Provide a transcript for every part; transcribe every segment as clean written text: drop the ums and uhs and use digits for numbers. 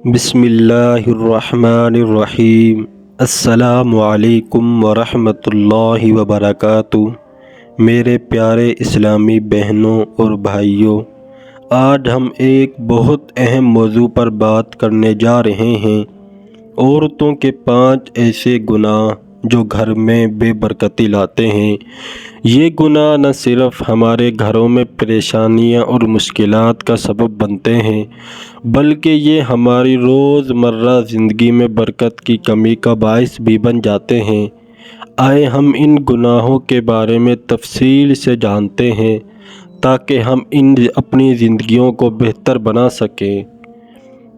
بسم اللہ الرحمن الرحیم۔ السلام علیکم ورحمۃ اللہ وبرکاتہ۔ میرے پیارے اسلامی بہنوں اور بھائیوں، آج ہم ایک بہت اہم موضوع پر بات کرنے جا رہے ہیں۔ عورتوں کے 5 ایسے گناہ جو گھر میں بے برکتی لاتے ہیں۔ یہ گناہ نہ صرف ہمارے گھروں میں پریشانیاں اور مشکلات کا سبب بنتے ہیں، بلکہ یہ ہماری روزمرہ زندگی میں برکت کی کمی کا باعث بھی بن جاتے ہیں۔ آئے ہم ان گناہوں کے بارے میں تفصیل سے جانتے ہیں تاکہ ہم اپنی زندگیوں کو بہتر بنا سکیں۔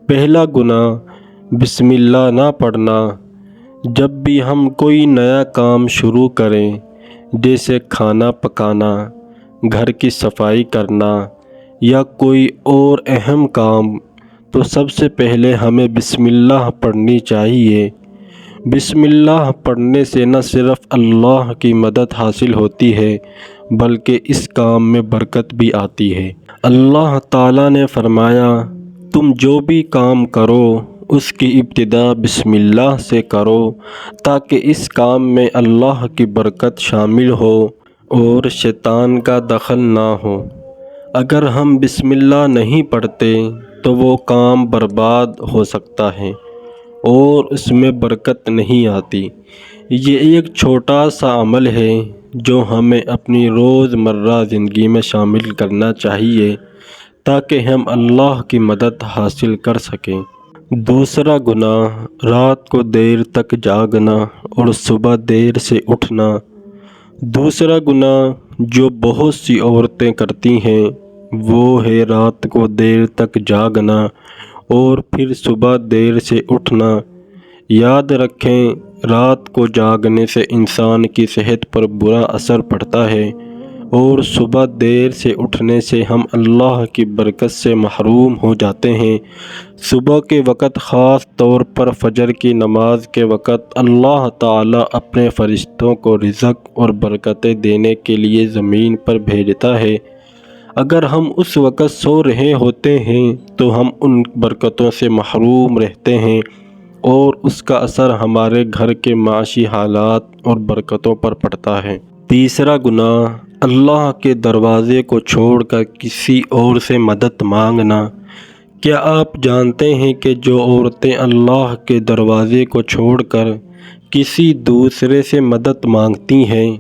پہلا گناہ، بسم اللہ نہ پڑھنا۔ جب بھی ہم کوئی نیا کام شروع کریں، جیسے کھانا پکانا، گھر کی صفائی کرنا یا کوئی اور اہم کام، تو سب سے پہلے ہمیں بسم اللہ پڑھنی چاہیے۔ بسم اللہ پڑھنے سے نہ صرف اللہ کی مدد حاصل ہوتی ہے بلکہ اس کام میں برکت بھی آتی ہے۔ اللہ تعالیٰ نے فرمایا، تم جو بھی کام کرو اس کی ابتدا بسم اللہ سے کرو تاکہ اس کام میں اللہ کی برکت شامل ہو اور شیطان کا دخل نہ ہو۔ اگر ہم بسم اللہ نہیں پڑھتے تو وہ کام برباد ہو سکتا ہے اور اس میں برکت نہیں آتی۔ یہ ایک چھوٹا سا عمل ہے جو ہمیں اپنی روزمرہ زندگی میں شامل کرنا چاہیے تاکہ ہم اللہ کی مدد حاصل کر سکیں۔ دوسرا گناہ، رات کو دیر تک جاگنا اور صبح دیر سے اٹھنا۔ دوسرا گناہ جو بہت سی عورتیں کرتی ہیں وہ ہے رات کو دیر تک جاگنا اور پھر صبح دیر سے اٹھنا۔ یاد رکھیں، رات کو جاگنے سے انسان کی صحت پر برا اثر پڑتا ہے اور صبح دیر سے اٹھنے سے ہم اللہ کی برکت سے محروم ہو جاتے ہیں۔ صبح کے وقت، خاص طور پر فجر کی نماز کے وقت، اللہ تعالیٰ اپنے فرشتوں کو رزق اور برکتیں دینے کے لیے زمین پر بھیجتا ہے۔ اگر ہم اس وقت سو رہے ہوتے ہیں تو ہم ان برکتوں سے محروم رہتے ہیں اور اس کا اثر ہمارے گھر کے معاشی حالات اور برکتوں پر پڑتا ہے۔ تیسرا گناہ، اللہ کے دروازے کو چھوڑ کر کسی اور سے مدد مانگنا۔ کیا آپ جانتے ہیں کہ جو عورتیں اللہ کے دروازے کو چھوڑ کر کسی دوسرے سے مدد مانگتی ہیں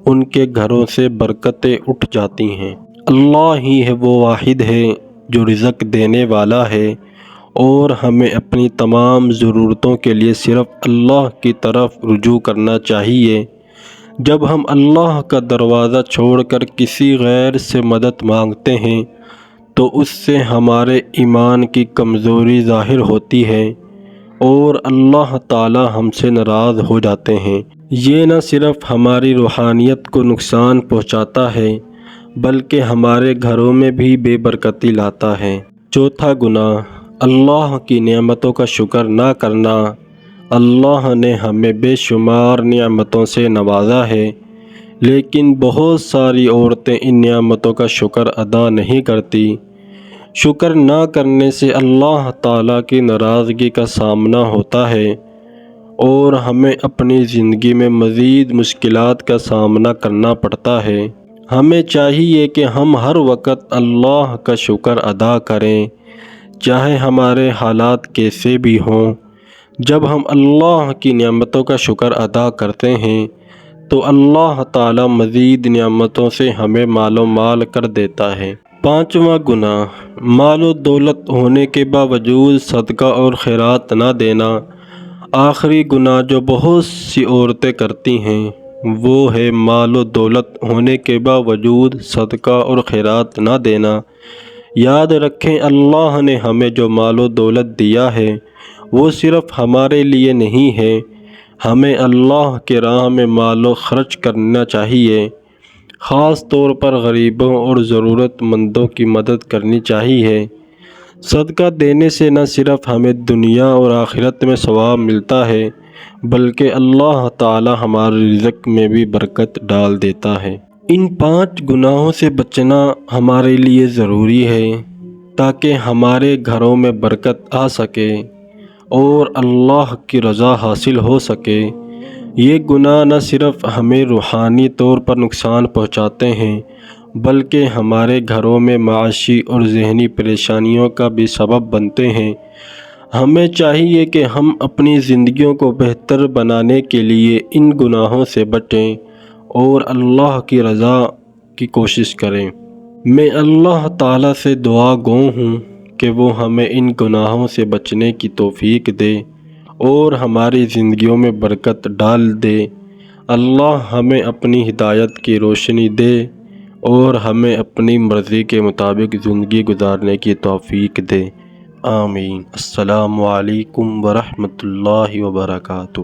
ان کے گھروں سے برکتیں اٹھ جاتی ہیں؟ اللہ ہی ہے وہ واحد ہے جو رزق دینے والا ہے اور ہمیں اپنی تمام ضرورتوں کے لیے صرف اللہ کی طرف رجوع کرنا چاہیے۔ جب ہم اللہ کا دروازہ چھوڑ کر کسی غیر سے مدد مانگتے ہیں تو اس سے ہمارے ایمان کی کمزوری ظاہر ہوتی ہے اور اللہ تعالی ہم سے ناراض ہو جاتے ہیں۔ یہ نہ صرف ہماری روحانیت کو نقصان پہنچاتا ہے بلکہ ہمارے گھروں میں بھی بے برکتی لاتا ہے۔ چوتھا گناہ، اللہ کی نعمتوں کا شکر نہ کرنا۔ اللہ نے ہمیں بے شمار نعمتوں سے نوازا ہے، لیکن بہت ساری عورتیں ان نعمتوں کا شکر ادا نہیں کرتی۔ شکر نہ کرنے سے اللہ تعالیٰ کی ناراضگی کا سامنا ہوتا ہے اور ہمیں اپنی زندگی میں مزید مشکلات کا سامنا کرنا پڑتا ہے۔ ہمیں چاہیے کہ ہم ہر وقت اللہ کا شکر ادا کریں، چاہے ہمارے حالات کیسے بھی ہوں۔ جب ہم اللہ کی نعمتوں کا شکر ادا کرتے ہیں تو اللہ تعالیٰ مزید نعمتوں سے ہمیں مال و مال کر دیتا ہے۔ پانچواں گناہ، مال و دولت ہونے کے باوجود صدقہ اور خیرات نہ دینا۔ آخری گناہ جو بہت سی عورتیں کرتی ہیں وہ ہے مال و دولت ہونے کے باوجود صدقہ اور خیرات نہ دینا۔ یاد رکھیں، اللہ نے ہمیں جو مال و دولت دیا ہے وہ صرف ہمارے لیے نہیں ہے، ہمیں اللہ کی راہ میں مال و خرچ کرنا چاہیے۔ خاص طور پر غریبوں اور ضرورت مندوں کی مدد کرنی چاہیے۔ صدقہ دینے سے نہ صرف ہمیں دنیا اور آخرت میں ثواب ملتا ہے بلکہ اللہ تعالی ہمارے رزق میں بھی برکت ڈال دیتا ہے۔ ان 5 گناہوں سے بچنا ہمارے لیے ضروری ہے تاکہ ہمارے گھروں میں برکت آ سکے اور اللہ کی رضا حاصل ہو سکے۔ یہ گناہ نہ صرف ہمیں روحانی طور پر نقصان پہنچاتے ہیں بلکہ ہمارے گھروں میں معاشی اور ذہنی پریشانیوں کا بھی سبب بنتے ہیں۔ ہمیں چاہیے کہ ہم اپنی زندگیوں کو بہتر بنانے کے لیے ان گناہوں سے بچیں اور اللہ کی رضا کی کوشش کریں۔ میں اللہ تعالیٰ سے دعا گو ہوں کہ وہ ہمیں ان گناہوں سے بچنے کی توفیق دے اور ہماری زندگیوں میں برکت ڈال دے۔ اللہ ہمیں اپنی ہدایت کی روشنی دے اور ہمیں اپنی مرضی کے مطابق زندگی گزارنے کی توفیق دے۔ آمین۔ السلام علیکم ورحمۃ اللہ وبرکاتہ۔